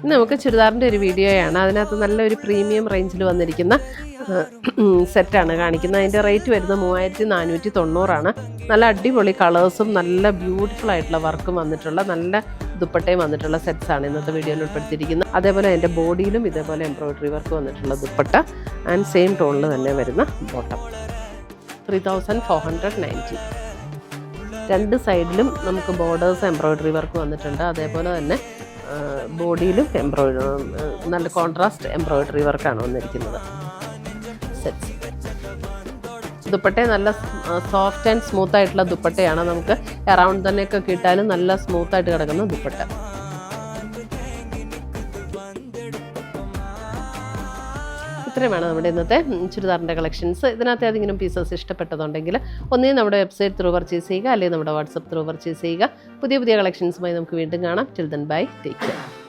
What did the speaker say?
ഇന്ന് നമുക്ക് ചുരിദാറിൻ്റെ ഒരു വീഡിയോയാണ്. അതിനകത്ത് നല്ലൊരു പ്രീമിയം റേഞ്ചിൽ വന്നിരിക്കുന്ന സെറ്റാണ് കാണിക്കുന്നത്. അതിൻ്റെ റേറ്റ് വരുന്നത് 3490 നല്ല അടിപൊളി കളേഴ്സും നല്ല ബ്യൂട്ടിഫുൾ ആയിട്ടുള്ള വർക്കും വന്നിട്ടുള്ള നല്ല ദുപ്പട്ടയും വന്നിട്ടുള്ള സെറ്റ്സാണ് ഇന്നത്തെ വീഡിയോയിൽ ഉൾപ്പെടുത്തിയിരിക്കുന്നത്. അതേപോലെ അതിൻ്റെ ബോഡിയിലും ഇതേപോലെ എംബ്രോയിഡറി വർക്ക് വന്നിട്ടുള്ള ദുപ്പട്ട ആൻഡ് സെയിം ടോണിൽ തന്നെ വരുന്ന ബോട്ടം. 3490. രണ്ട് സൈഡിലും നമുക്ക് ബോർഡേഴ്സ് എംബ്രോയിഡറി വർക്ക് വന്നിട്ടുണ്ട്. അതേപോലെ തന്നെ ബോഡിയിലും നല്ല കോൺട്രാസ്റ്റ് എംബ്രോയിഡറി വർക്കാണ് വന്നിരിക്കുന്നത്. സെറ്റ്സ് ദുപ്പട്ട നല്ല സോഫ്റ്റ് ആൻഡ് സ്മൂത്ത് ആയിട്ടുള്ള ദുപ്പട്ടയാണ്. നമുക്ക് അറൗണ്ട് തന്നെയൊക്കെ കിട്ടാനും നല്ല സ്മൂത്തായിട്ട് കിടക്കുന്ന ദുപ്പട്ട. ഇത്രയുമാണ് നമ്മുടെ ഇന്നത്തെ ചുരിദാറിൻ്റെ കളക്ഷൻസ്. ഇതിനകത്ത് ഏതെങ്കിലും പീസസ് ഇഷ്ടപ്പെട്ടതുണ്ടെങ്കിൽ ഒന്നേ നമ്മുടെ വെബ്സൈറ്റ് ത്രൂ പർച്ചേസ് ചെയ്യുക, അല്ലെങ്കിൽ നമ്മുടെ വാട്സപ്പ് ത്രൂ പർച്ചേസ് ചെയ്യുക. പുതിയ കളക്ഷൻസുമായി നമുക്ക് വീണ്ടും കാണാം. Till then bye, take care.